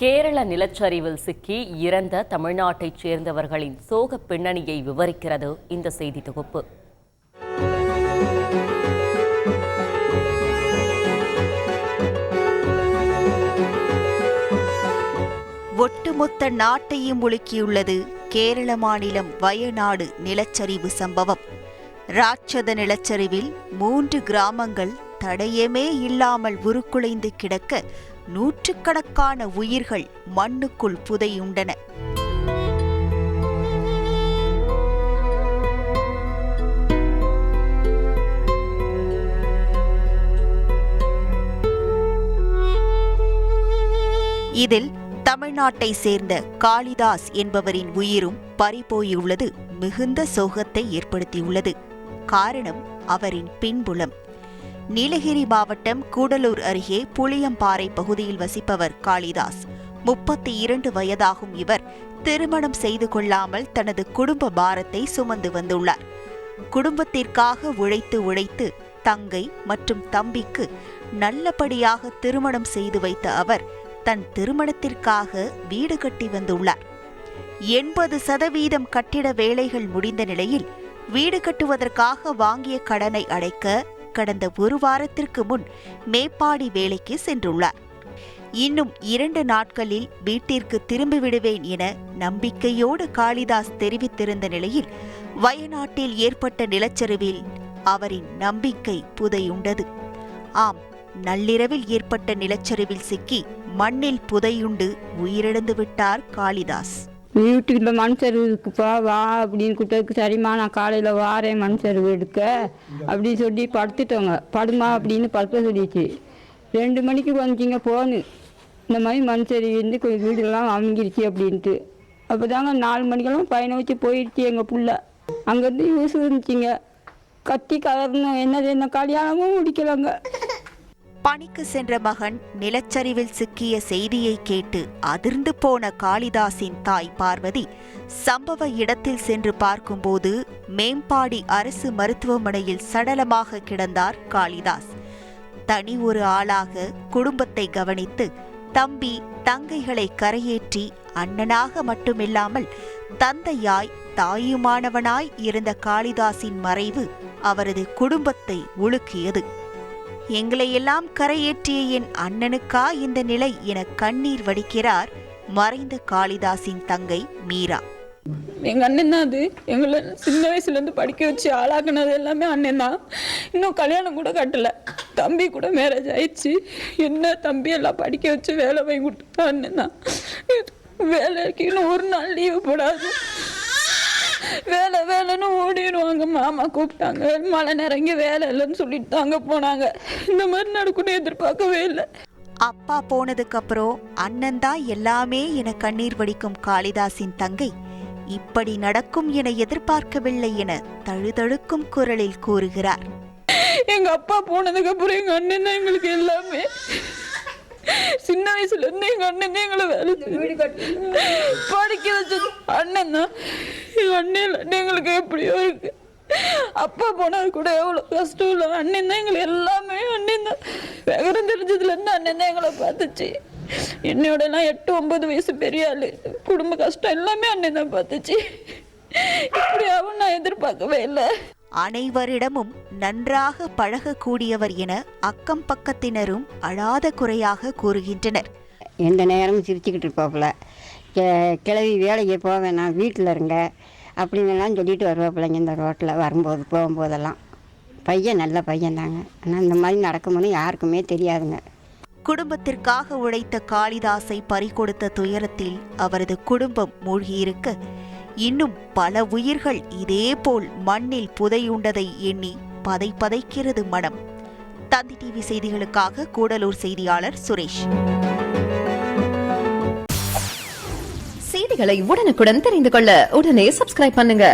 கேரள நிலச்சரிவில் சிக்கி இறந்த தமிழ்நாட்டைச் சேர்ந்தவர்களின் சோக பின்னணியை விவரிக்கிறது இந்த செய்தி தொகுப்பு. ஒட்டுமொத்த நாட்டையும் உலுக்கியுள்ளது கேரள மாநிலம் வயநாடு நிலச்சரிவு சம்பவம். ராட்சத நிலச்சரிவில் 3 கிராமங்கள் தடயமே இல்லாமல் உருக்குலைந்து கிடக்க நூற்றுக்கணக்கான உயிர்கள் மண்ணுக்குள் புதையுண்டன. இதில் தமிழ்நாட்டை சேர்ந்த காளிதாஸ் என்பவரின் உயிரும் பறிபோயுள்ளது மிகுந்த சோகத்தை ஏற்படுத்தியுள்ளது. காரணம் அவரின் பின்புலம். நீலகிரி மாவட்டம் கூடலூர் அருகே புளியம்பாறை பகுதியில் வசிப்பவர் காளிதாஸ். 32 வயதாகும் இவர் திருமணம் செய்து கொள்ளாமல் தனது குடும்ப பாரத்தை சுமந்து வந்துள்ளார். குடும்பத்திற்காக உழைத்து தங்கை மற்றும் தம்பிக்கு நல்லபடியாக திருமணம் செய்து வைத்த அவர் தன் திருமணத்திற்காக வீடு கட்டி வந்துள்ளார். 80% கட்டிட வேலைகள் முடிந்த நிலையில் வீடு கட்டுவதற்காக வாங்கிய கடனை அடைக்க கடந்த 1 வாரத்திற்கு முன் மேப்பாடி வேலைக்கு சென்றுள்ளார். இன்னும் 2 நாட்களில் வீட்டிற்கு திரும்பிவிடுவேன் என நம்பிக்கையோடு காளிதாஸ் தெரிவித்திருந்த நிலையில் வயநாட்டில் ஏற்பட்ட நிலச்சரிவில் அவரின் நம்பிக்கை புதையுண்டது. ஆம், நள்ளிரவில் ஏற்பட்ட நிலச்சரிவில் சிக்கி மண்ணில் புதையுண்டு உயிரிழந்து விட்டார் காளிதாஸ். வீட்டுக்கு இந்த மண் சரிவு இருக்குப்பா வா அப்படின்னு கூப்பிட்டதுக்கு சரிம்மா நான் காலையில் வாரேன் மண் சரிவு எடுக்க அப்படின்னு சொல்லி படுத்துட்டோங்க. படுமா அப்படின்னு படுத்த சொல்லிச்சு. 2 மணிக்கு வந்துச்சிங்க போன்னு இந்த மாதிரி மண் சரிவு இருந்து கொஞ்சம் வீடெல்லாம் அமைங்கிருச்சு அப்படின்ட்டு. அப்போ தாங்க 4 மணிக்கெல்லாம் பையனை வச்சு போயிடுச்சு எங்கள் புள்ள. அங்கேருந்து யூஸ் இருந்துச்சிங்க. கத்தி கலர்னு என்ன கல்யாணமும் முடிக்கலாங்க. பணிக்கு சென்ற மகன் நிலச்சரிவில் சிக்கிய செய்தியை கேட்டு அதிர்ந்து போன காளிதாஸின் தாய் பார்வதி சம்பவ இடத்தில் சென்று பார்க்கும்போது மேம்பாடி அரசு மருத்துவமனையில் சடலமாக கிடந்தார் காளிதாஸ். தனி ஒரு ஆளாக குடும்பத்தை கவனித்து தம்பி தங்கைகளை கரையேற்றி அண்ணனாக மட்டுமில்லாமல் தந்தையாய் தாயுமானவனாய் இருந்த காளிதாஸின் மறைவு அவரது குடும்பத்தை உலுக்கியது. எங்களையெல்லாம் கரையேற்றிய என் அண்ணனுக்கா இந்த நிலை என கண்ணீர் வடிக்கிறார் மறைந்த காளிதாஸின் தங்கை மீரா. எங்கள் அண்ணன் தான் அது. எங்களை சின்ன வயசுலேருந்து படிக்க வச்சு ஆளாக்குனது எல்லாமே அண்ணன் தான். இன்னும் கல்யாணம் கூட கட்டலை. தம்பி கூட மேரேஜ் ஆயிடுச்சு. என்ன தம்பி எல்லாம் படிக்க வச்சு வேலை வாங்கி கொடுத்தா அண்ணன் தான். வேலைக்கு இன்னும் ஒரு நாள் லீவு போடாது. வேலைன்னு ஓடிடுவாங்க. மாமா கூப்பிட்டாங்க, மழை நிறைங்க வேலை இல்லைன்னு சொல்லிட்டு தாங்க போனாங்க. இந்த மாதிரி நடக்கும்னு எதிர்பார்க்கவே இல்லை. அப்பா போனதுக்கு அப்புறம் அண்ணன் தான் எல்லாமே என கண்ணீர் வடிக்கும் காளிதாஸின் தங்கை இப்படி நடக்கும் என எதிர்பார்க்கவில்லை என தழுதழுக்கும் குரலில் கூறுகிறார். எங்க அப்பா போனதுக்கு அப்புறம் எங்க அண்ணன் தான் எங்களுக்கு எல்லாமே. சின்ன வயசுல இருந்து எங்க அண்ணன் தான் எங்களை வேலை படிக்க வச்சது அண்ணன் தான். எங்க அண்ணன் எங்களுக்கு எப்படியோ இருக்கு. அப்பா போனது கூட எவ்வளவு கஷ்டம் இல்லை. அண்ணன் தான் எங்களுக்கு எல்லாமே. அண்ணன் தான் விவரம் தெரிஞ்சதுல இருந்து அண்ணன் தான் எங்களை பார்த்துச்சு. என்னோட எல்லாம் 8-9 வயசு பெரிய ஆளு. குடும்ப கஷ்டம் எல்லாமே அண்ணன் தான் பார்த்துச்சு. இப்படியாவும் நான் எதிர்பார்க்கவே இல்லை. அனைவரிடமும் நன்றாக பழகக்கூடியவர் என அக்கம் பக்கத்தினரும் அழாத குறையாக கூறுகின்றனர். எந்த நேரமும் சிரிச்சுக்கிட்டு இருப்பாப்புல. கிளவி வேலைக்கு போவேன் நான் வீட்டில் இருங்க அப்படின்னுலாம் சொல்லிட்டு வருவாப்பிள்ளைங்க. இந்த ரோட்டில் வரும்போது போகும்போதெல்லாம் பையன் நல்ல பையன் தாங்க. ஆனால் இந்த மாதிரி நடக்கும்போது யாருக்குமே தெரியாதுங்க. குடும்பத்திற்காக உழைத்த காளிதாஸை பறிகொடுத்த துயரத்தில் அவரது குடும்பம் மூழ்கியிருக்க இன்னும் பல உயிர்கள் இதேபோல் மண்ணில் புதையுண்டதை எண்ணி பதைக்கிறது மனம். தந்தி டிவி செய்திகளுக்காக கூடலூர் செய்தியாளர் சுரேஷ். செய்திகளை உடனுக்குடன் தெரிந்து கொள்ள உடனே சப்ஸ்கிரைப் பண்ணுங்க.